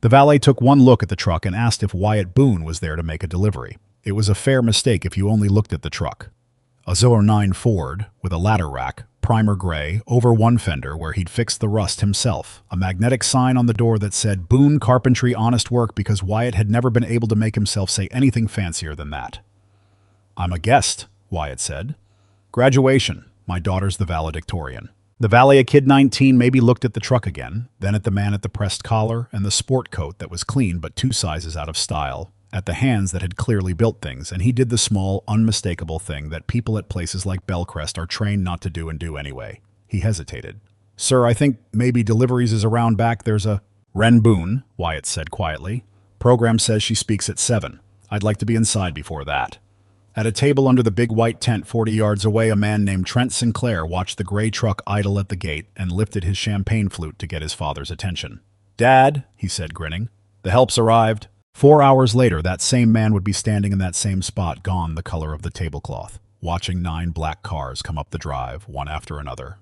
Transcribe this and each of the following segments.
The valet took one look at the truck and asked if Wyatt Boone was there to make a delivery. It was a fair mistake if you only looked at the truck. A 09 Ford with a ladder rack, primer gray, over one fender where he'd fixed the rust himself, a magnetic sign on the door that said Boone Carpentry Honest Work because Wyatt had never been able to make himself say anything fancier than that. "I'm a guest," Wyatt said. "Graduation. My daughter's the valedictorian." The valet, a kid 19, maybe looked at the truck again, then at the man at the pressed collar and the sport coat that was clean but 2 sizes out of style, at the hands that had clearly built things, and he did the small, unmistakable thing that people at places like Bellcrest are trained not to do and do anyway. He hesitated. "Sir, I think maybe deliveries is around back. There's a—" "Wren Boone," Wyatt said quietly. "Program says she speaks at 7. I'd like to be inside before that." At a table under the big white tent 40 yards away, a man named Trent Sinclair watched the gray truck idle at the gate and lifted his champagne flute to get his father's attention. "Dad," he said, grinning, "the help's arrived." 4 hours later, that same man would be standing in that same spot, gone the color of the tablecloth, watching 9 black cars come up the drive, one after another,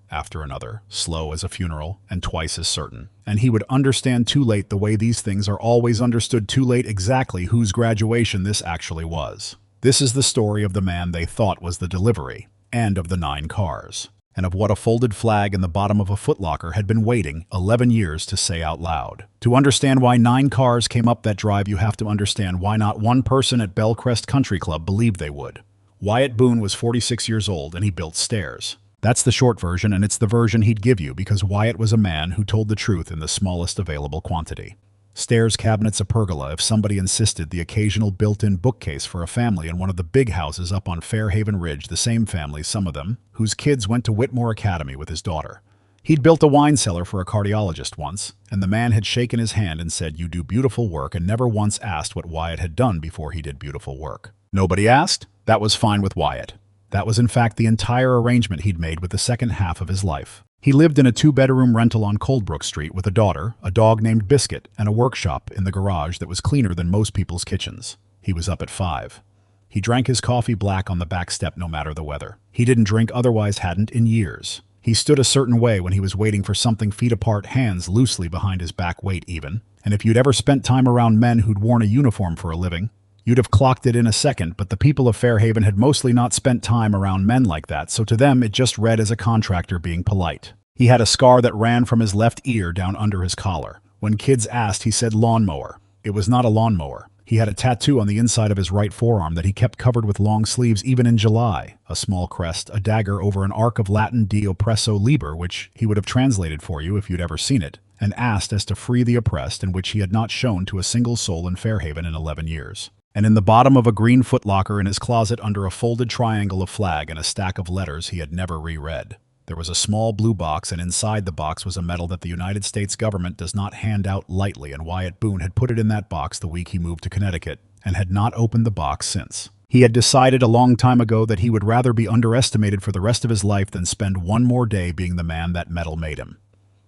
slow as a funeral, and twice as certain. And he would understand too late the way these things are always understood too late exactly whose graduation this actually was. This is the story of the man they thought was the delivery, and of the 9 cars, and of what a folded flag in the bottom of a footlocker had been waiting 11 years to say out loud. To understand why 9 cars came up that drive, you have to understand why not one person at Bellcrest Country Club believed they would. Wyatt Boone was 46 years old, and he built stairs. That's the short version, and it's the version he'd give you because Wyatt was a man who told the truth in the smallest available quantity. Stairs, cabinets, a pergola, if somebody insisted, the occasional built-in bookcase for a family in one of the big houses up on Fairhaven Ridge, the same family, some of them, whose kids went to Whitmore Academy with his daughter. He'd built a wine cellar for a cardiologist once, and the man had shaken his hand and said, "You do beautiful work," and never once asked what Wyatt had done before he did beautiful work. Nobody asked? That was fine with Wyatt. That was in fact the entire arrangement he'd made with the second half of his life. He lived in a 2-bedroom rental on Coldbrook Street with a daughter, a dog named Biscuit, and a workshop in the garage that was cleaner than most people's kitchens. He was up at 5. He drank his coffee black on the back step no matter the weather. He didn't drink, otherwise hadn't in years. He stood a certain way when he was waiting for something, feet apart, hands loosely behind his back, weight even. And if you'd ever spent time around men who'd worn a uniform for a living, you'd have clocked it in a second, but the people of Fairhaven had mostly not spent time around men like that, so to them it just read as a contractor being polite. He had a scar that ran from his left ear down under his collar. When kids asked, he said lawnmower. It was not a lawnmower. He had a tattoo on the inside of his right forearm that he kept covered with long sleeves even in July, a small crest, a dagger over an arc of Latin de oppresso liber, which he would have translated for you if you'd ever seen it, and asked as to free the oppressed, and which he had not shown to a single soul in Fairhaven in 11 years. And in the bottom of a green footlocker in his closet under a folded triangle of flag and a stack of letters he had never reread, there was a small blue box, and inside the box was a medal that the United States government does not hand out lightly, and Wyatt Boone had put it in that box the week he moved to Connecticut, and had not opened the box since. He had decided a long time ago that he would rather be underestimated for the rest of his life than spend one more day being the man that medal made him.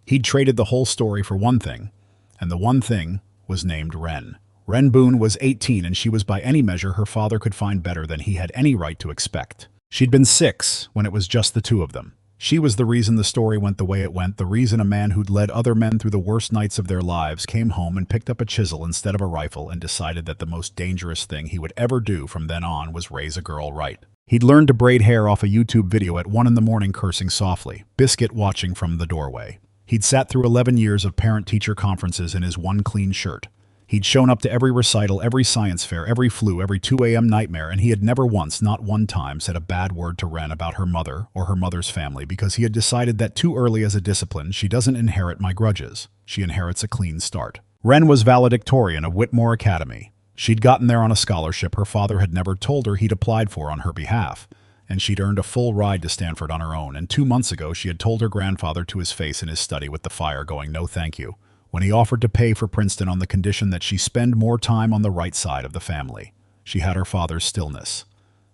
He'd traded the whole story for one thing, and the one thing was named Wren. Wren Boone was 18, and she was by any measure her father could find better than he had any right to expect. She'd been 6 when it was just the two of them. She was the reason the story went the way it went, the reason a man who'd led other men through the worst nights of their lives came home and picked up a chisel instead of a rifle and decided that the most dangerous thing he would ever do from then on was raise a girl right. He'd learned to braid hair off a YouTube video at 1 in the morning, cursing softly, Biscuit watching from the doorway. He'd sat through 11 years of parent-teacher conferences in his one clean shirt. He'd shown up to every recital, every science fair, every flu, every 2 a.m. nightmare, and he had never once, not one time, said a bad word to Wren about her mother or her mother's family because he had decided that too early as a discipline, she doesn't inherit my grudges. She inherits a clean start. Wren was valedictorian of Whitmore Academy. She'd gotten there on a scholarship her father had never told her he'd applied for on her behalf, and she'd earned a full ride to Stanford on her own, and 2 months ago she had told her grandfather to his face in his study with the fire going, "No thank you," when he offered to pay for Princeton on the condition that she spend more time on the right side of the family. She had her father's stillness.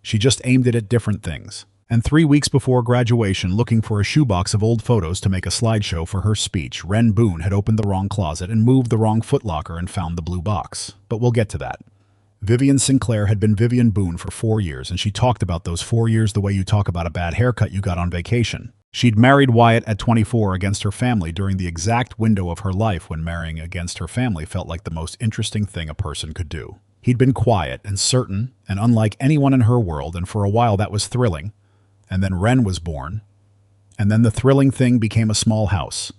She just aimed it at different things. And 3 weeks before graduation, looking for a shoebox of old photos to make a slideshow for her speech, Wren Boone had opened the wrong closet and moved the wrong footlocker and found the blue box. But we'll get to that. Vivian Sinclair had been Vivian Boone for 4 years, and she talked about those 4 years the way you talk about a bad haircut you got on vacation. She'd married Wyatt at 24 against her family during the exact window of her life when marrying against her family felt like the most interesting thing a person could do. He'd been quiet and certain and unlike anyone in her world, and for a while that was thrilling. And then Ren was born. And then the thrilling thing became a small house.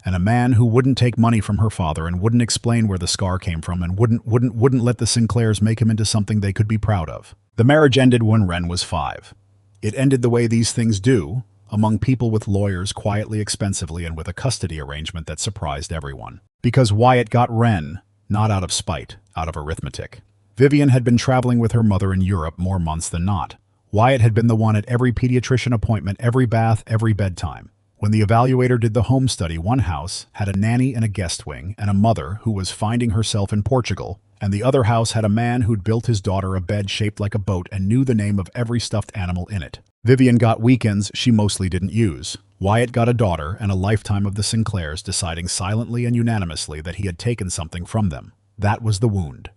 And a man who wouldn't take money from her father and wouldn't explain where the scar came from and wouldn't let the Sinclairs make him into something they could be proud of. The marriage ended when Ren was 5. It ended the way these things do, among people with lawyers, quietly, expensively, and with a custody arrangement that surprised everyone. Because Wyatt got Ren, not out of spite, out of arithmetic. Vivian had been traveling with her mother in Europe more months than not. Wyatt had been the one at every pediatrician appointment, every bath, every bedtime. When the evaluator did the home study, one house had a nanny and a guest wing and a mother who was finding herself in Portugal, and the other house had a man who'd built his daughter a bed shaped like a boat and knew the name of every stuffed animal in it. Vivian got weekends she mostly didn't use. Wyatt got a daughter and a lifetime of the Sinclairs, deciding silently and unanimously that he had taken something from them. That was the wound.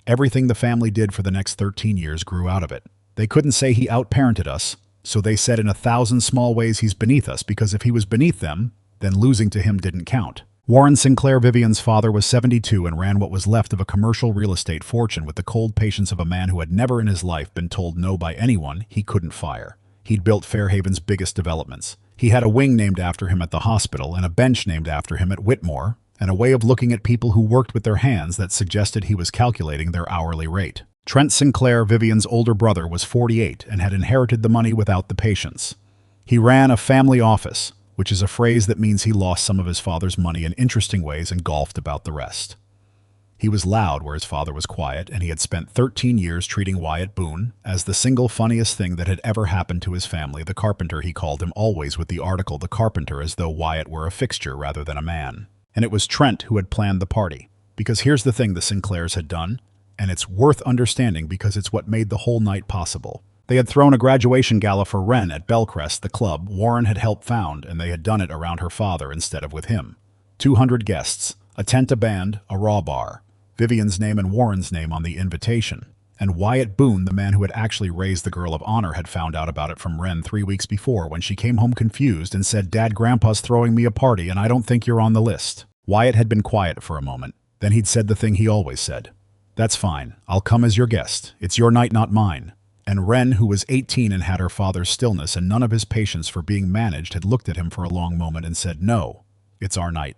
Everything the family did for the next 13 years grew out of it. They couldn't say he outparented us, so they said in 1,000 small ways he's beneath us, because if he was beneath them, then losing to him didn't count. Warren Sinclair, Vivian's father, was 72 and ran what was left of a commercial real estate fortune with the cold patience of a man who had never in his life been told no by anyone he couldn't fire. He'd built Fairhaven's biggest developments. He had a wing named after him at the hospital and a bench named after him at Whitmore, and a way of looking at people who worked with their hands that suggested he was calculating their hourly rate. Trent Sinclair, Vivian's older brother, was 48 and had inherited the money without the patience. He ran a family office, which is a phrase that means he lost some of his father's money in interesting ways and golfed about the rest. He was loud where his father was quiet, and he had spent 13 years treating Wyatt Boone as the single funniest thing that had ever happened to his family. The carpenter, he called him, always with the article the carpenter, as though Wyatt were a fixture rather than a man. And it was Trent who had planned the party. Because here's the thing the Sinclairs had done, and it's worth understanding because it's what made the whole night possible. They had thrown a graduation gala for Ren at Bellcrest, the club Warren had helped found, and they had done it around her father instead of with him. 200 guests, a tent, a band, a raw bar. Vivian's name and Warren's name on the invitation. And Wyatt Boone, the man who had actually raised the girl of honor, had found out about it from Ren 3 weeks before when she came home confused and said, "Dad, Grandpa's throwing me a party and I don't think you're on the list." Wyatt had been quiet for a moment. Then he'd said the thing he always said. "That's fine. I'll come as your guest. It's your night, not mine." And Ren, who was 18 and had her father's stillness and none of his patience for being managed, had looked at him for a long moment and said, "No, it's our night."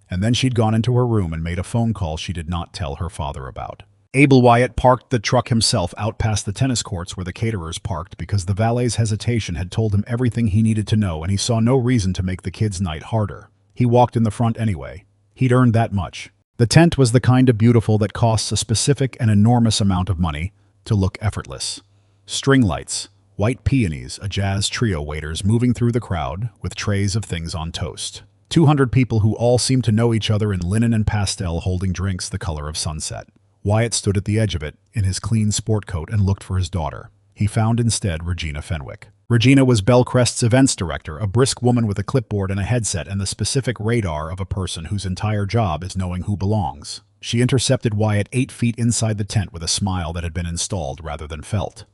And then she'd gone into her room and made a phone call she did not tell her father about. Abel Wyatt parked the truck himself out past the tennis courts where the caterers parked because the valet's hesitation had told him everything he needed to know, and he saw no reason to make the kids' night harder. He walked in the front anyway. He'd earned that much. The tent was the kind of beautiful that costs a specific and enormous amount of money to look effortless. String lights, white peonies, a jazz trio, waiters moving through the crowd with trays of things on toast. 200 people who all seemed to know each other in linen and pastel, holding drinks the color of sunset. Wyatt stood at the edge of it, in his clean sport coat, and looked for his daughter. He found instead Regina Fenwick. Regina was Bellcrest's events director, a brisk woman with a clipboard and a headset and the specific radar of a person whose entire job is knowing who belongs. She intercepted Wyatt 8 feet inside the tent with a smile that had been installed rather than felt.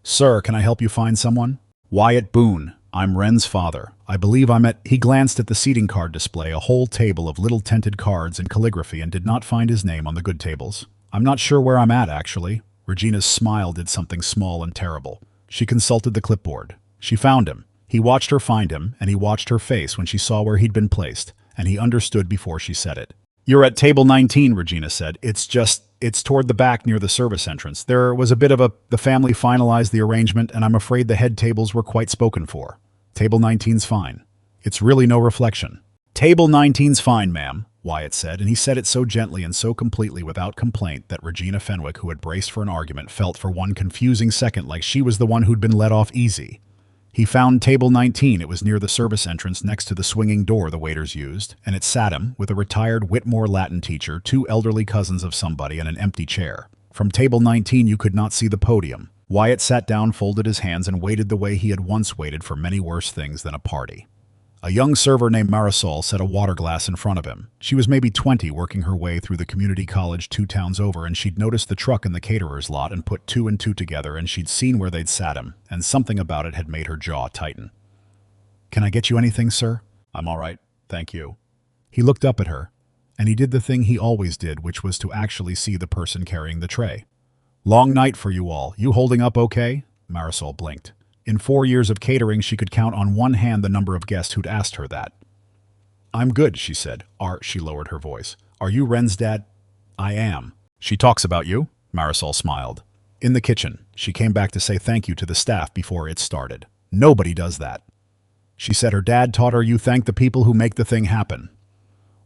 "Sir, can I help you find someone?" "Wyatt Boone. I'm Ren's father. I believe I'm at—" He glanced at the seating card display, a whole table of little tinted cards and calligraphy, and did not find his name on the good tables. "I'm not sure where I'm at, actually." Regina's smile did something small and terrible. She consulted the clipboard. She found him. He watched her find him, and he watched her face when she saw where he'd been placed, and he understood before she said it. "You're at table 19, Regina said. It's toward the back near the service entrance. There was a bit of the family finalized the arrangement, and I'm afraid the head tables were quite spoken for. Table 19's fine. It's really no reflection." "Table 19's fine, ma'am," Wyatt said, and he said it so gently and so completely without complaint that Regina Fenwick, who had braced for an argument, felt for one confusing second like she was the one who'd been let off easy. He found table 19. It was near the service entrance next to the swinging door the waiters used, and it sat him, with a retired Whitmore Latin teacher, 2 elderly cousins of somebody, and an empty chair. From table 19 you could not see the podium. Wyatt sat down, folded his hands, and waited the way he had once waited for many worse things than a party. A young server named Marisol set a water glass in front of him. She was maybe 20, working her way through the community college 2 towns over, and she'd noticed the truck in the caterer's lot and put 2 and 2 together, and she'd seen where they'd sat him, and something about it had made her jaw tighten. Can I get you anything, sir? I'm all right, thank you. He looked up at her, and he did the thing he always did, which was to actually see the person carrying the tray. Long night for you all. You holding up okay? Marisol blinked. In 4 years of catering, she could count on one hand the number of guests who'd asked her that. I'm good, she said. She lowered her voice. Are you Ren's dad? I am. She talks about you? Marisol smiled. In the kitchen, she came back to say thank you to the staff before it started. Nobody does that. She said her dad taught her you thank the people who make the thing happen.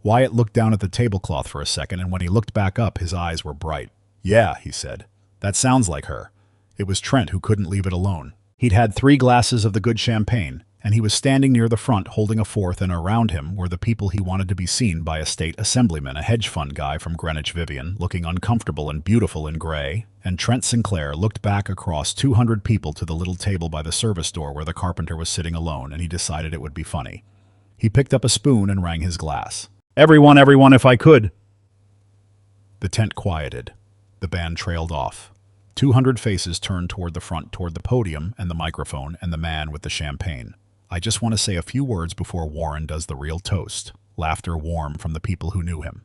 Wyatt looked down at the tablecloth for a second, and when he looked back up, his eyes were bright. Yeah, he said. That sounds like her. It was Trent who couldn't leave it alone. He'd had 3 glasses of the good champagne, and he was standing near the front holding a fourth, and around him were the people he wanted to be seen by: a state assemblyman, a hedge fund guy from Greenwich Vivian, looking uncomfortable and beautiful in gray, and Trent Sinclair looked back across 200 people to the little table by the service door where the carpenter was sitting alone, and he decided it would be funny. He picked up a spoon and rang his glass. Everyone, if I could. The tent quieted. The band trailed off. 200 faces turned toward the front, toward the podium and the microphone and the man with the champagne. I just want to say a few words before Warren does the real toast. Laughter warm from the people who knew him.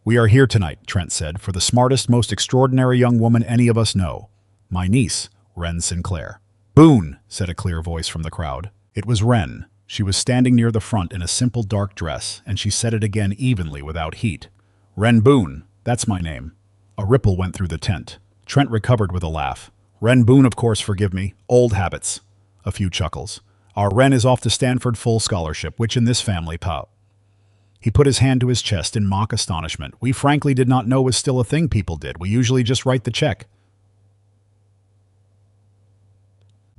We are here tonight, Trent said, for the smartest, most extraordinary young woman any of us know. My niece, Ren Sinclair. Boone, said a clear voice from the crowd. It was Ren. She was standing near the front in a simple dark dress, and she said it again evenly without heat. Ren Boone, that's my name. A ripple went through the tent. Trent recovered with a laugh. Ren Boone, of course, forgive me. Old habits. A few chuckles. Our Ren is off to Stanford full scholarship, which in this family, He put his hand to his chest in mock astonishment. We frankly did not know was still a thing people did. We usually just write the check.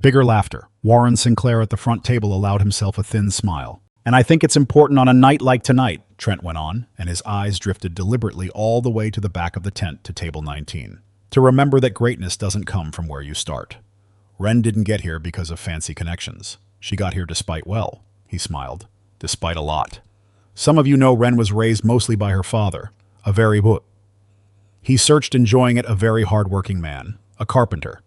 Bigger laughter. Warren Sinclair at the front table allowed himself a thin smile. And I think it's important on a night like tonight, Trent went on, and his eyes drifted deliberately all the way to the back of the tent to table 19. To remember that greatness doesn't come from where you start. Ren didn't get here because of fancy connections. She got here despite, well, he smiled, despite a lot. Some of you know Ren was raised mostly by her father, a very He searched, enjoying it, a very hard-working man, a carpenter.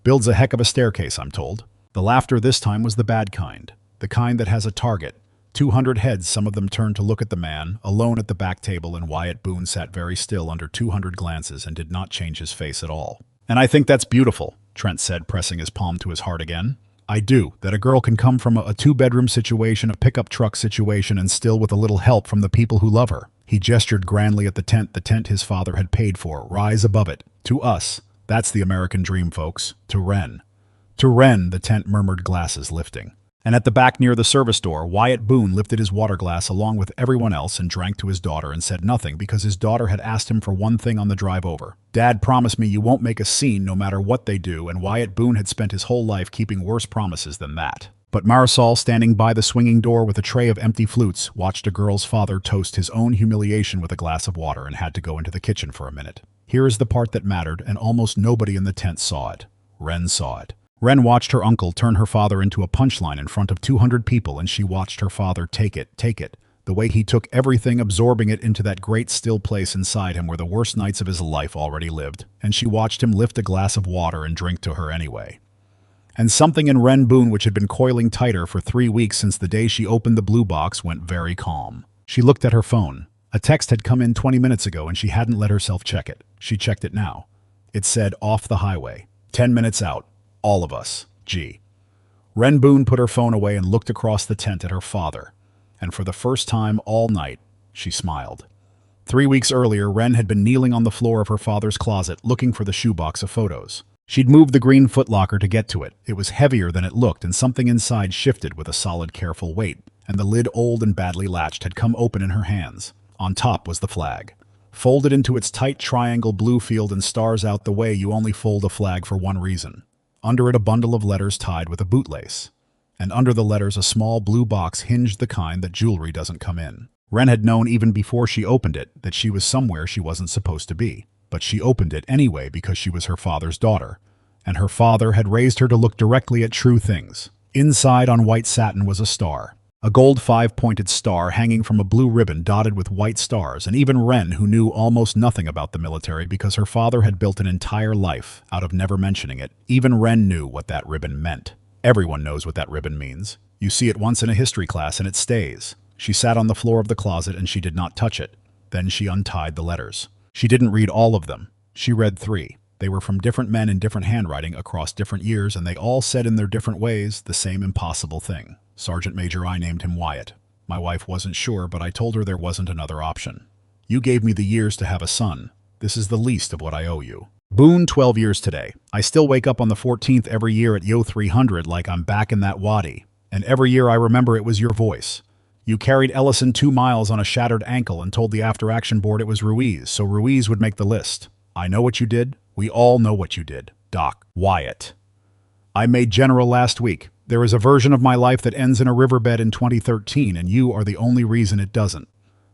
Builds a heck of a staircase, I'm told. The laughter this time was the bad kind, the kind that has a target. 200 heads, some of them turned to look at the man, alone at the back table, and Wyatt Boone sat very still under 200 glances and did not change his face at all. And I think that's beautiful, Trent said, pressing his palm to his heart again. I do, that a girl can come from a 2-bedroom situation, a pickup truck situation, and still with a little help from the people who love her. He gestured grandly at the tent his father had paid for, rise above it. To us. That's the American dream, folks. To Ren. To Ren, the tent murmured, glasses lifting. And at the back near the service door, Wyatt Boone lifted his water glass along with everyone else and drank to his daughter and said nothing because his daughter had asked him for one thing on the drive over. Dad, promise me you won't make a scene no matter what they do, and Wyatt Boone had spent his whole life keeping worse promises than that. But Marisol, standing by the swinging door with a tray of empty flutes, watched a girl's father toast his own humiliation with a glass of water and had to go into the kitchen for a minute. Here is the part that mattered, and almost nobody in the tent saw it. Ren saw it. Ren watched her uncle turn her father into a punchline in front of 200 people, and she watched her father take it, the way he took everything, absorbing it into that great still place inside him where the worst nights of his life already lived, and she watched him lift a glass of water and drink to her anyway. And something in Ren Boone, which had been coiling tighter for 3 weeks since the day she opened the blue box, went very calm. She looked at her phone. A text had come in 20 minutes ago, and she hadn't let herself check it. She checked it now. It said, off the highway. 10 minutes out. All of us. G. Ren Boone put her phone away and looked across the tent at her father. And for the first time all night, she smiled. 3 weeks earlier, Ren had been kneeling on the floor of her father's closet looking for the shoebox of photos. She'd moved the green footlocker to get to it. It was heavier than it looked, and something inside shifted with a solid, careful weight, and the lid, old and badly latched, had come open in her hands. On top was the flag. Folded into its tight triangle, blue field and stars out the way you only fold a flag for one reason. Under it a bundle of letters tied with a bootlace. And under the letters a small blue box hinged, the kind that jewelry doesn't come in. Ren had known even before she opened it that she was somewhere she wasn't supposed to be. But she opened it anyway because she was her father's daughter. And her father had raised her to look directly at true things. Inside on white satin was a star. A gold 5-pointed star hanging from a blue ribbon dotted with white stars, and even Ren, who knew almost nothing about the military because her father had built an entire life out of never mentioning it, even Ren knew what that ribbon meant. Everyone knows what that ribbon means. You see it once in a history class and it stays. She sat on the floor of the closet and she did not touch it. Then she untied the letters. She didn't read all of them. She read 3. They were from different men in different handwriting across different years, and they all said in their different ways the same impossible thing. Sergeant Major, I named him Wyatt. My wife wasn't sure, but I told her there wasn't another option. You gave me the years to have a son. This is the least of what I owe you. Boone, 12 years today. I still wake up on the 14th every year at Yo 300 like I'm back in that wadi. And every year I remember it was your voice. You carried Ellison 2 miles on a shattered ankle and told the after-action board it was Ruiz, so Ruiz would make the list. I know what you did. We all know what you did. Doc. Wyatt. I made General last week. There is a version of my life that ends in a riverbed in 2013, and you are the only reason it doesn't.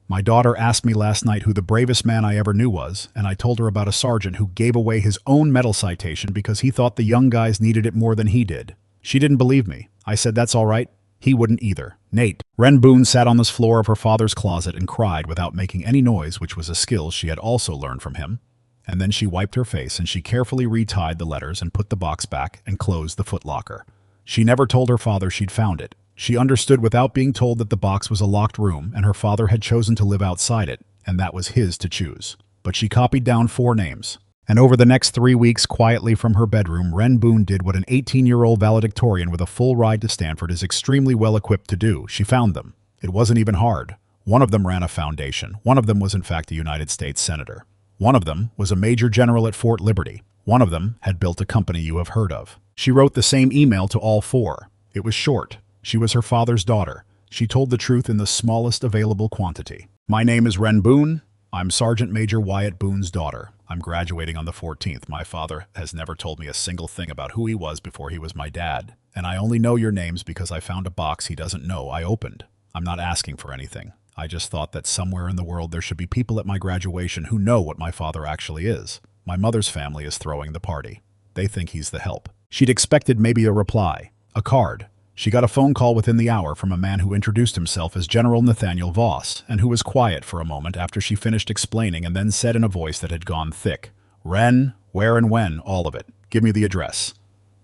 My daughter asked me last night who the bravest man I ever knew was, and I told her about a sergeant who gave away his own medal citation because he thought the young guys needed it more than he did. She didn't believe me. I said that's all right. He wouldn't either. Nate. Wren Boone sat on the floor of her father's closet and cried without making any noise, which was a skill she had also learned from him. And then she wiped her face and she carefully retied the letters and put the box back and closed the footlocker. She never told her father she'd found it. She understood without being told that the box was a locked room and her father had chosen to live outside it, and that was his to choose. But she copied down 4 names. And over the next 3 weeks, quietly from her bedroom, Wren Boone did what an 18-year-old valedictorian with a full ride to Stanford is extremely well equipped to do. She found them. It wasn't even hard. One of them ran a foundation. One of them was in fact a United States Senator. One of them was a major general at Fort Liberty. One of them had built a company you have heard of. She wrote the same email to all 4. It was short. She was her father's daughter. She told the truth in the smallest available quantity. My name is Wren Boone. I'm Sergeant Major Wyatt Boone's daughter. I'm graduating on the 14th. My father has never told me a single thing about who he was before he was my dad. And I only know your names because I found a box he doesn't know I opened. I'm not asking for anything. I just thought that somewhere in the world there should be people at my graduation who know what my father actually is. My mother's family is throwing the party. They think he's the help. She'd expected maybe a reply, a card. She got a phone call within the hour from a man who introduced himself as General Nathaniel Voss, and who was quiet for a moment after she finished explaining and then said in a voice that had gone thick, "Wren, where and when, all of it. Give me the address."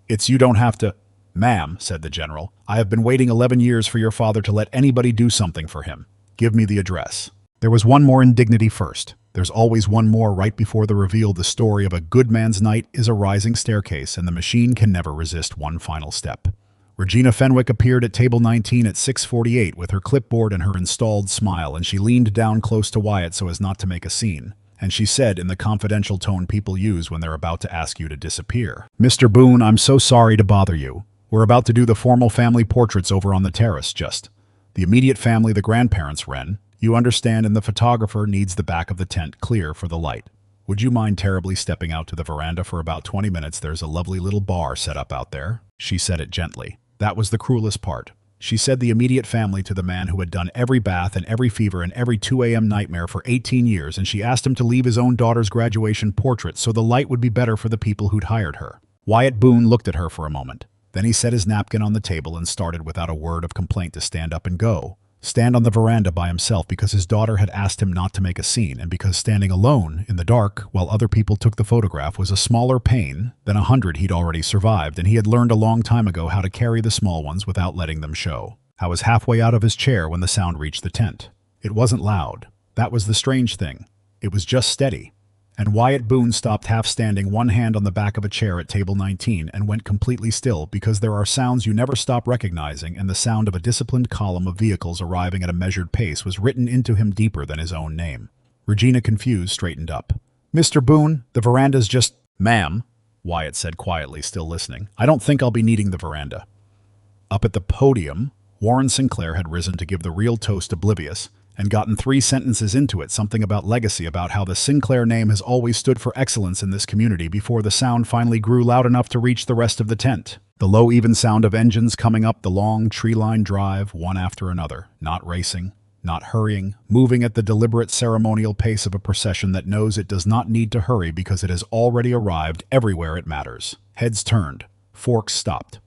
"It's you don't have to—" "Ma'am," said the general, "I have been waiting 11 years for your father to let anybody do something for him. Give me the address." There was one more indignity first. There's always one more right before the reveal. The story of a good man's night is a rising staircase, and the machine can never resist one final step. Regina Fenwick appeared at table 19 at 6:48 with her clipboard and her installed smile, and she leaned down close to Wyatt so as not to make a scene. And she said in the confidential tone people use when they're about to ask you to disappear, "Mr. Boone, I'm so sorry to bother you. We're about to do the formal family portraits over on the terrace, just. The immediate family, the grandparents, Wren. You understand, and the photographer needs the back of the tent clear for the light. Would you mind terribly stepping out to the veranda for about 20 minutes? There's a lovely little bar set up out there." She said it gently. That was the cruelest part. She said the immediate family to the man who had done every bath and every fever and every 2 a.m. nightmare for 18 years, and she asked him to leave his own daughter's graduation portrait so the light would be better for the people who'd hired her. Wyatt Boone looked at her for a moment. Then he set his napkin on the table and started without a word of complaint to stand up and go. Stand on the veranda by himself because his daughter had asked him not to make a scene, and because standing alone in the dark while other people took the photograph was a smaller pain than 100 he'd already survived, and he had learned a long time ago how to carry the small ones without letting them show. I was halfway out of his chair when the sound reached the tent. It wasn't loud. That was the strange thing. It was just steady. And Wyatt Boone stopped half standing, one hand on the back of a chair at table 19, and went completely still because there are sounds you never stop recognizing, and the sound of a disciplined column of vehicles arriving at a measured pace was written into him deeper than his own name. Regina, confused, straightened up. "Mr. Boone, the veranda's just—" "Ma'am," Wyatt said quietly, still listening, "I don't think I'll be needing the veranda." Up at the podium, Warren Sinclair had risen to give the real toast oblivious, and gotten 3 sentences into it, something about legacy, about how the Sinclair name has always stood for excellence in this community, before the sound finally grew loud enough to reach the rest of the tent. The low, even sound of engines coming up the long, tree-lined drive, one after another, not racing, not hurrying, moving at the deliberate ceremonial pace of a procession that knows it does not need to hurry because it has already arrived everywhere it matters. Heads turned. Forks stopped.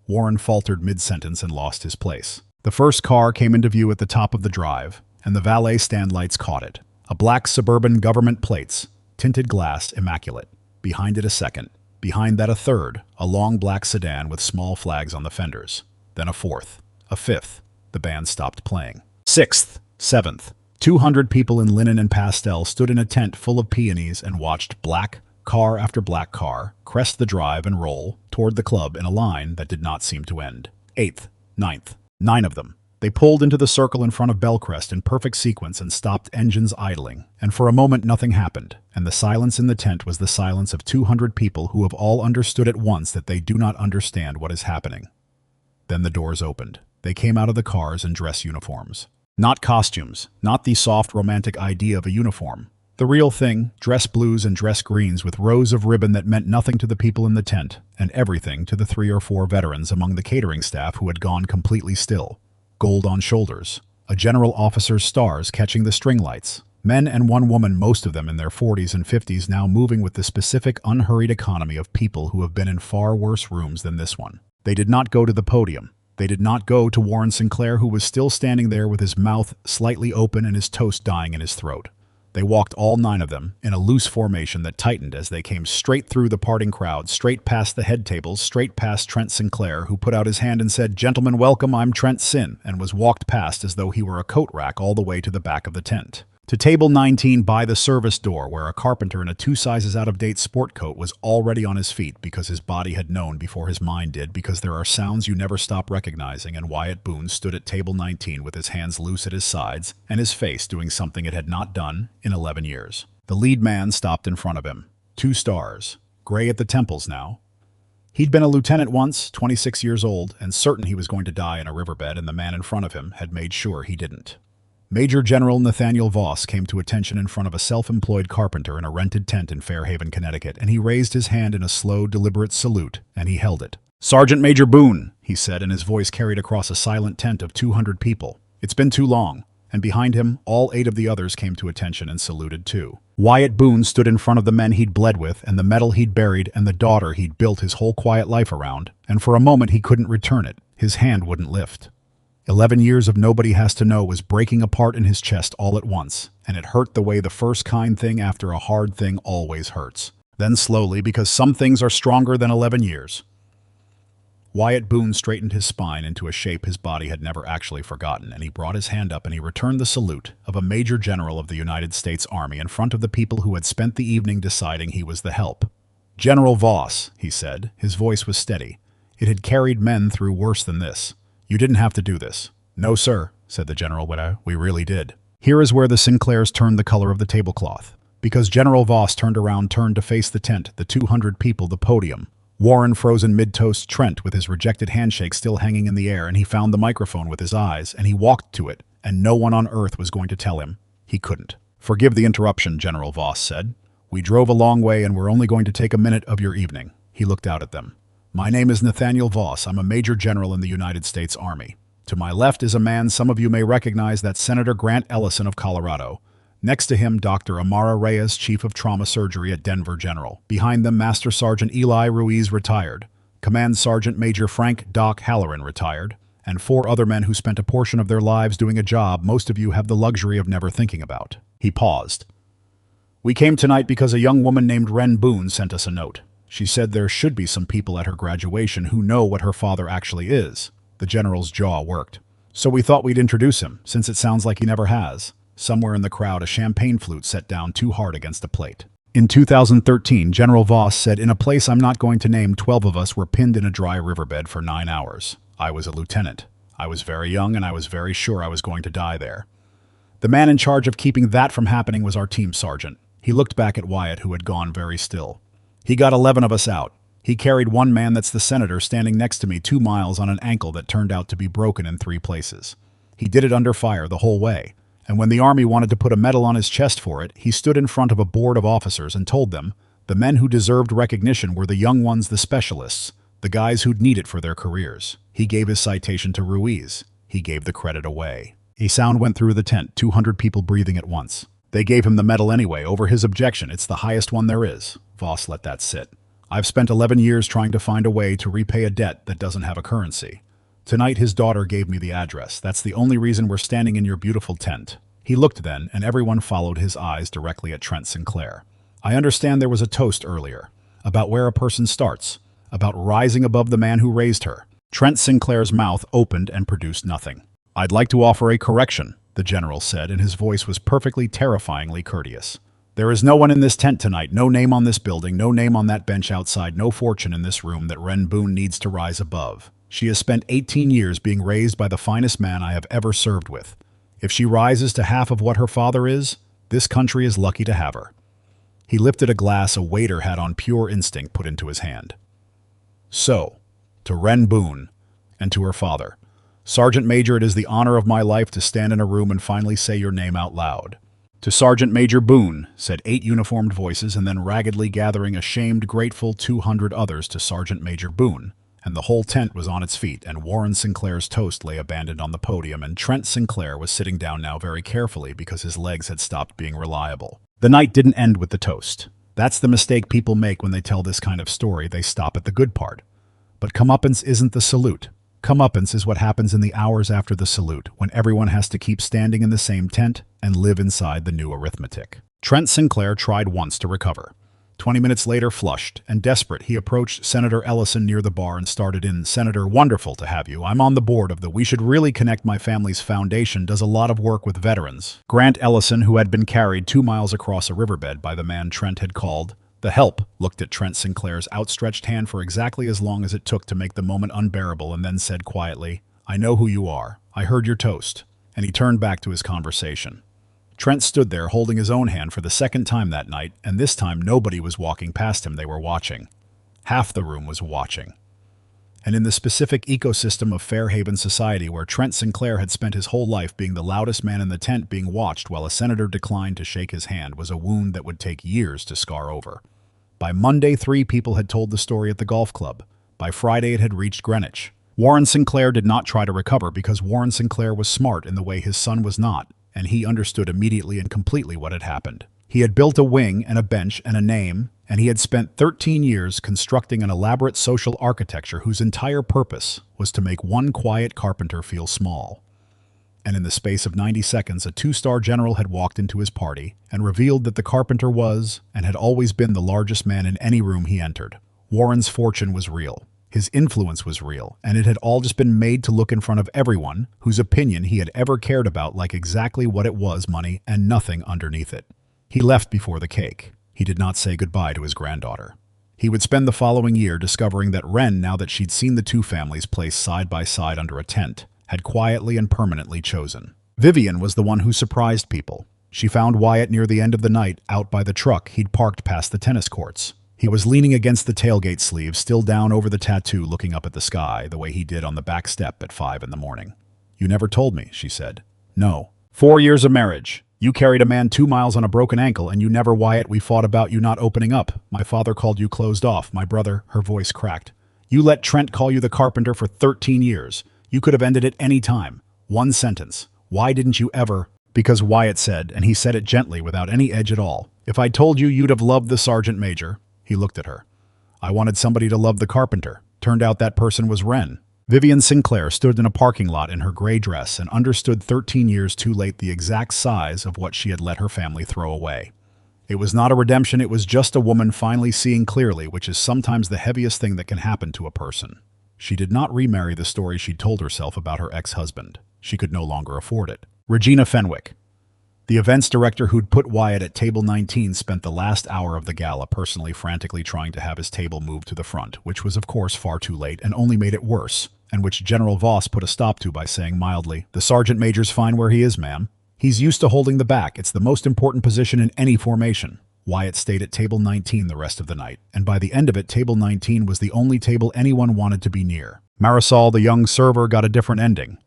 Warren faltered mid-sentence and lost his place. The first car came into view at the top of the drive, and the valet stand lights caught it. A black Suburban, government plates, tinted glass, immaculate. Behind it a second. Behind that a third, a long black sedan with small flags on the fenders. Then a fourth, a fifth. The band stopped playing. Sixth, seventh. 200 people in linen and pastel stood in a tent full of peonies and watched black car after black car crest the drive and roll toward the club in a line that did not seem to end. Eighth, ninth, 9 of them. They pulled into the circle in front of Bellcrest in perfect sequence and stopped engines idling. And for a moment nothing happened, and the silence in the tent was the silence of 200 people who have all understood at once that they do not understand what is happening. Then the doors opened. They came out of the cars in dress uniforms. Not costumes, not the soft romantic idea of a uniform. The real thing, dress blues and dress greens with rows of ribbon that meant nothing to the people in the tent, and everything to the 3 or 4 veterans among the catering staff who had gone completely still. Gold on shoulders, a general officer's stars catching the string lights. Men and one woman, most of them in their 40s and 50s, now moving with the specific unhurried economy of people who have been in far worse rooms than this one. They did not go to the podium. They did not go to Warren Sinclair, who was still standing there with his mouth slightly open and his toast dying in his throat. They walked, all 9 of them, in a loose formation that tightened as they came straight through the parting crowd, straight past the head tables, straight past Trent Sinclair, who put out his hand and said, "Gentlemen, welcome, I'm Trent Sin," and was walked past as though he were a coat rack all the way to the back of the tent. To table 19 by the service door, where a carpenter in a 2 sizes out-of-date sport coat was already on his feet because his body had known before his mind did, because there are sounds you never stop recognizing, and Wyatt Boone stood at table 19 with his hands loose at his sides and his face doing something it had not done in 11 years. The lead man stopped in front of him. 2 stars, gray at the temples now. He'd been a lieutenant once, 26 years old, and certain he was going to die in a riverbed, and the man in front of him had made sure he didn't. Major General Nathaniel Voss came to attention in front of a self-employed carpenter in a rented tent in Fairhaven, Connecticut, and he raised his hand in a slow, deliberate salute, and he held it. "Sergeant Major Boone," he said, and his voice carried across a silent tent of 200 people. "It's been too long." And behind him, all 8 of the others came to attention and saluted too. Wyatt Boone stood in front of the men he'd bled with, and the medal he'd buried, and the daughter he'd built his whole quiet life around, and for a moment he couldn't return it. His hand wouldn't lift. 11 years of nobody has to know was breaking apart in his chest all at once, and it hurt the way the first kind thing after a hard thing always hurts. Then slowly, because some things are stronger than 11 years. Wyatt Boone straightened his spine into a shape his body had never actually forgotten, and he brought his hand up and he returned the salute of a Major General of the United States Army in front of the people who had spent the evening deciding he was the help. "General Voss," he said. His voice was steady. It had carried men through worse than this. "You didn't have to do this." "No, sir," said the general, "but we really did." Here is where the Sinclairs turned the color of the tablecloth. Because General Voss turned to face the tent, the 200 people, the podium. Warren frozen mid-toast, Trent with his rejected handshake still hanging in the air, and he found the microphone with his eyes, and he walked to it, and no one on earth was going to tell him. He couldn't. "Forgive the interruption," General Voss said. "We drove a long way, and we're only going to take a minute of your evening." He looked out at them. "My name is Nathaniel Voss. I'm a Major General in the United States Army. To my left is a man some of you may recognize, that Senator Grant Ellison of Colorado. Next to him, Dr. Amara Reyes, Chief of Trauma Surgery at Denver General. Behind them, Master Sergeant Eli Ruiz, retired. Command Sergeant Major Frank Doc Halloran, retired. And 4 other men who spent a portion of their lives doing a job most of you have the luxury of never thinking about." He paused. "We came tonight because a young woman named Wren Boone sent us a note. She said there should be some people at her graduation who know what her father actually is." The general's jaw worked. "So we thought we'd introduce him, since it sounds like he never has." Somewhere in the crowd, a champagne flute set down too hard against a plate. In 2013, General Voss said, "In a place I'm not going to name, 12 of us were pinned in a dry riverbed for 9 hours. I was a lieutenant. I was very young, and I was very sure I was going to die there. The man in charge of keeping that from happening was our team sergeant." He looked back at Wyatt, who had gone very still. "He got 11 of us out. He carried one man, that's the senator, standing next to me 2 miles on an ankle that turned out to be broken in 3 places. He did it under fire the whole way. And when the Army wanted to put a medal on his chest for it, he stood in front of a board of officers and told them the men who deserved recognition were the young ones, the specialists, the guys who'd need it for their careers. He gave his citation to Ruiz. He gave the credit away." A sound went through the tent, 200 people breathing at once. "They gave him the medal anyway, over his objection. It's the highest one there is." Voss let that sit. "I've spent 11 years trying to find a way to repay a debt that doesn't have a currency. Tonight his daughter gave me the address. That's the only reason we're standing in your beautiful tent." He looked then, and everyone followed his eyes directly at Trent Sinclair. "I understand there was a toast earlier. about where a person starts, about rising above the man who raised her. Trent Sinclair's mouth opened and produced nothing. "I'd like to offer a correction," the general said, and his voice was perfectly terrifyingly courteous. "There is no one in this tent tonight, no name on this building, no name on that bench outside, no fortune in this room that Ren Boone needs to rise above. She has spent 18 years being raised by the finest man I have ever served with. If she rises to half of what her father is, this country is lucky to have her." He lifted a glass a waiter had on pure instinct put into his hand. "So, to Ren Boone, and to her father. Sergeant Major, it is the honor of my life to stand in a room and finally say your name out loud." "To Sergeant Major Boone," said 8 uniformed voices, and then raggedly gathering a shamed, grateful 200 others to Sergeant Major Boone, and the whole tent was on its feet, and Warren Sinclair's toast lay abandoned on the podium, and Trent Sinclair was sitting down now very carefully because his legs had stopped being reliable. The night didn't end with the toast. That's the mistake people make when they tell this kind of story. They stop at the good part. But comeuppance isn't the salute. Comeuppance is what happens in the hours after the salute, when everyone has to keep standing in the same tent and live inside the new arithmetic. Trent Sinclair tried once to recover. 20 minutes later, flushed and desperate, he approached Senator Ellison near the bar and started in, "Senator, wonderful to have you. I'm on the board of the We Should Really Connect My Family's Foundation, does a lot of work with veterans." Grant Ellison, who had been carried 2 miles across a riverbed by the man Trent had called the Help, looked at Trent Sinclair's outstretched hand for exactly as long as it took to make the moment unbearable and then said quietly, "I know who you are. I heard your toast." And he turned back to his conversation. Trent stood there holding his own hand for the second time that night, and this time nobody was walking past him, they were watching. Half the room was watching. And in the specific ecosystem of Fairhaven society where Trent Sinclair had spent his whole life being the loudest man in the tent, being watched while a senator declined to shake his hand was a wound that would take years to scar over. By Monday, 3 people had told the story at the golf club. By Friday, it had reached Greenwich. Warren Sinclair did not try to recover because Warren Sinclair was smart in the way his son was not, and he understood immediately and completely what had happened. He had built a wing and a bench and a name, and he had spent 13 years constructing an elaborate social architecture whose entire purpose was to make one quiet carpenter feel small. And in the space of 90 seconds, a 2-star general had walked into his party and revealed that the carpenter was, and had always been, the largest man in any room he entered. Warren's fortune was real. His influence was real, and it had all just been made to look in front of everyone whose opinion he had ever cared about like exactly what it was, money, and nothing underneath it. He left before the cake. He did not say goodbye to his granddaughter. He would spend the following year discovering that Ren, now that she'd seen the 2 families placed side by side under a tent, had quietly and permanently chosen. Vivian was the one who surprised people. She found Wyatt near the end of the night, out by the truck he'd parked past the tennis courts. He was leaning against the tailgate sleeve, still down over the tattoo, looking up at the sky, the way he did on the back step at 5 in the morning. "You never told me," she said. "No. 4 years of marriage. You carried a man 2 miles on a broken ankle, and you never, Wyatt. We fought about you not opening up. My father called you closed off. My brother," her voice cracked. "You let Trent call you the carpenter for 13 years. You could have ended it any time. 1 sentence. Why didn't you ever?" "Because," Wyatt said, and he said it gently without any edge at all, "if I told you, you'd have loved the sergeant major." He looked at her. "I wanted somebody to love the carpenter. Turned out that person was Ren." Vivian Sinclair stood in a parking lot in her gray dress and understood 13 years too late the exact size of what she had let her family throw away. It was not a redemption, it was just a woman finally seeing clearly, which is sometimes the heaviest thing that can happen to a person. She did not remarry the story she'd told herself about her ex-husband. She could no longer afford it. Regina Fenwick, the events director who'd put Wyatt at table 19, spent the last hour of the gala personally frantically trying to have his table moved to the front, which was of course far too late and only made it worse, and which General Voss put a stop to by saying mildly, "The sergeant major's fine where he is, ma'am. He's used to holding the back. It's the most important position in any formation." Wyatt stayed at table 19 the rest of the night, and by the end of it, table 19 was the only table anyone wanted to be near. Marisol, the young server, got a different ending.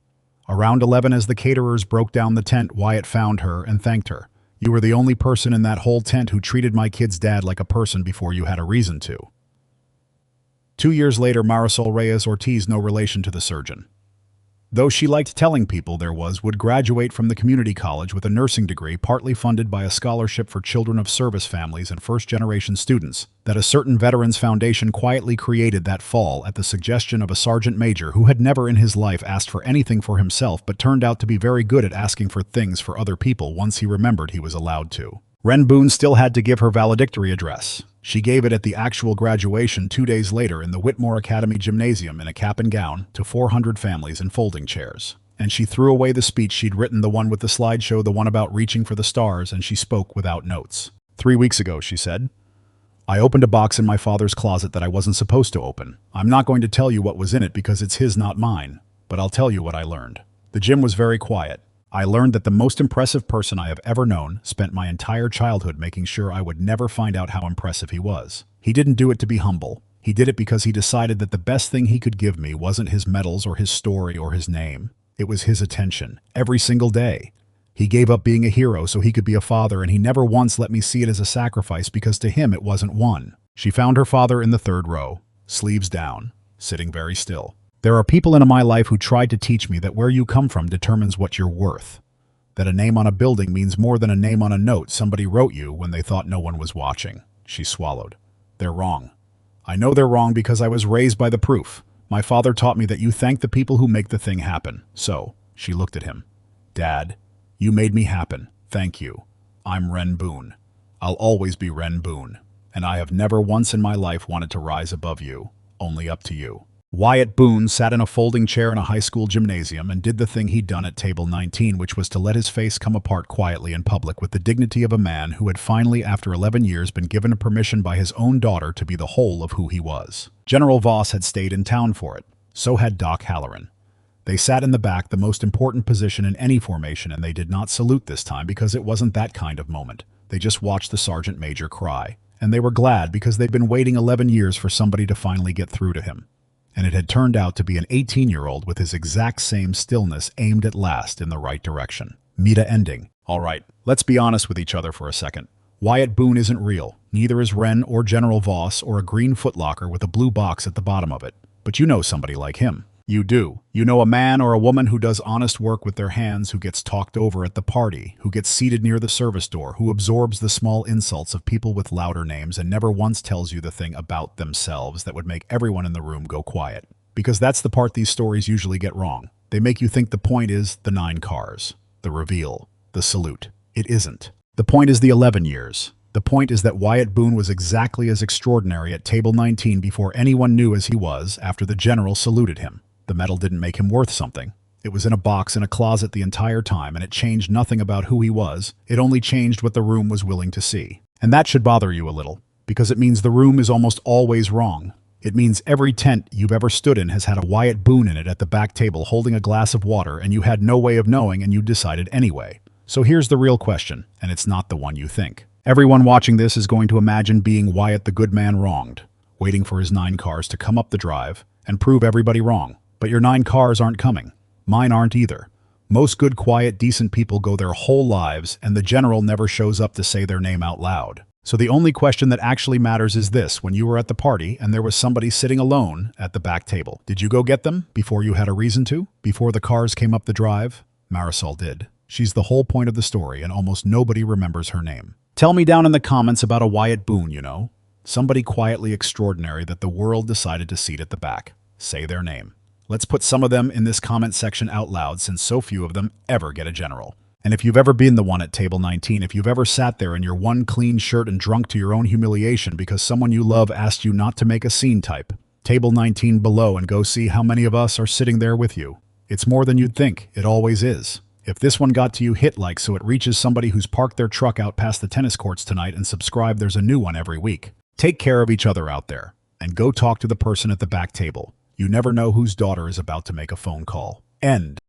Around 11, as the caterers broke down the tent, Wyatt found her and thanked her. "You were the only person in that whole tent who treated my kid's dad like a person before you had a reason to." 2 years later, Marisol Reyes Ortiz, no relation to the surgeon, though she liked telling people there was, would graduate from the community college with a nursing degree partly funded by a scholarship for children of service families and first-generation students that a certain Veterans Foundation quietly created that fall at the suggestion of a sergeant major who had never in his life asked for anything for himself but turned out to be very good at asking for things for other people once he remembered he was allowed to. Ren Boone still had to give her valedictory address. She gave it at the actual graduation 2 days later in the Whitmore Academy Gymnasium in a cap and gown to 400 families in folding chairs. And she threw away the speech she'd written, the one with the slideshow, the one about reaching for the stars, and she spoke without notes. 3 weeks ago, she said, I opened a box in my father's closet that I wasn't supposed to open. I'm not going to tell you what was in it because it's his, not mine, but I'll tell you what I learned. The gym was very quiet. I learned that the most impressive person I have ever known spent my entire childhood making sure I would never find out how impressive he was. He didn't do it to be humble. He did it because he decided that the best thing he could give me wasn't his medals or his story or his name. It was his attention, every single day. He gave up being a hero so he could be a father, and he never once let me see it as a sacrifice because to him it wasn't one. She found her father in the third row, sleeves down, sitting very still. There are people in my life who tried to teach me that where you come from determines what you're worth. That a name on a building means more than a name on a note somebody wrote you when they thought no one was watching. She swallowed. They're wrong. I know they're wrong because I was raised by the proof. My father taught me that you thank the people who make the thing happen. So, she looked at him. Dad, you made me happen. Thank you. I'm Ren Boone. I'll always be Ren Boone. And I have never once in my life wanted to rise above you, only up to you. Wyatt Boone sat in a folding chair in a high school gymnasium and did the thing he'd done at table 19, which was to let his face come apart quietly in public with the dignity of a man who had finally, after 11 years, been given permission by his own daughter to be the whole of who he was. General Voss had stayed in town for it. So had Doc Halloran. They sat in the back, the most important position in any formation, and they did not salute this time because it wasn't that kind of moment. They just watched the sergeant major cry. And they were glad because they'd been waiting 11 years for somebody to finally get through to him. And it had turned out to be an 18-year-old with his exact same stillness aimed at last in the right direction. Meta ending. All right, let's be honest with each other for a second. Wyatt Boone isn't real. Neither is Ren or General Voss or a green footlocker with a blue box at the bottom of it. But you know somebody like him. You do. You know a man or a woman who does honest work with their hands, who gets talked over at the party, who gets seated near the service door, who absorbs the small insults of people with louder names and never once tells you the thing about themselves that would make everyone in the room go quiet. Because that's the part these stories usually get wrong. They make you think the point is the 9 cars, the reveal, the salute. It isn't. The point is the 11 years. The point is that Wyatt Boone was exactly as extraordinary at table 19 before anyone knew as he was after the general saluted him. The medal didn't make him worth something. It was in a box in a closet the entire time, and it changed nothing about who he was. It only changed what the room was willing to see. And that should bother you a little, because it means the room is almost always wrong. It means every tent you've ever stood in has had a Wyatt Boone in it at the back table holding a glass of water, and you had no way of knowing, and you decided anyway. So here's the real question, and it's not the one you think. Everyone watching this is going to imagine being Wyatt the good man wronged, waiting for his 9 cars to come up the drive and prove everybody wrong. But your 9 cars aren't coming. Mine aren't either. Most good, quiet, decent people go their whole lives, and the general never shows up to say their name out loud. So the only question that actually matters is this: when you were at the party and there was somebody sitting alone at the back table, did you go get them before you had a reason to? Before the cars came up the drive? Marisol did. She's the whole point of the story, and almost nobody remembers her name. Tell me down in the comments about a Wyatt Boone, you know. Somebody quietly extraordinary that the world decided to seat at the back. Say their name. Let's put some of them in this comment section out loud, since so few of them ever get a general. And if you've ever been the one at table 19, if you've ever sat there in your one clean shirt and drunk to your own humiliation because someone you love asked you not to make a scene, type table 19 below and go see how many of us are sitting there with you. It's more than you'd think. It always is. If this one got to you, hit like so it reaches somebody who's parked their truck out past the tennis courts tonight, and subscribe. There's a new one every week. Take care of each other out there, and go talk to the person at the back table. You never know whose daughter is about to make a phone call. End.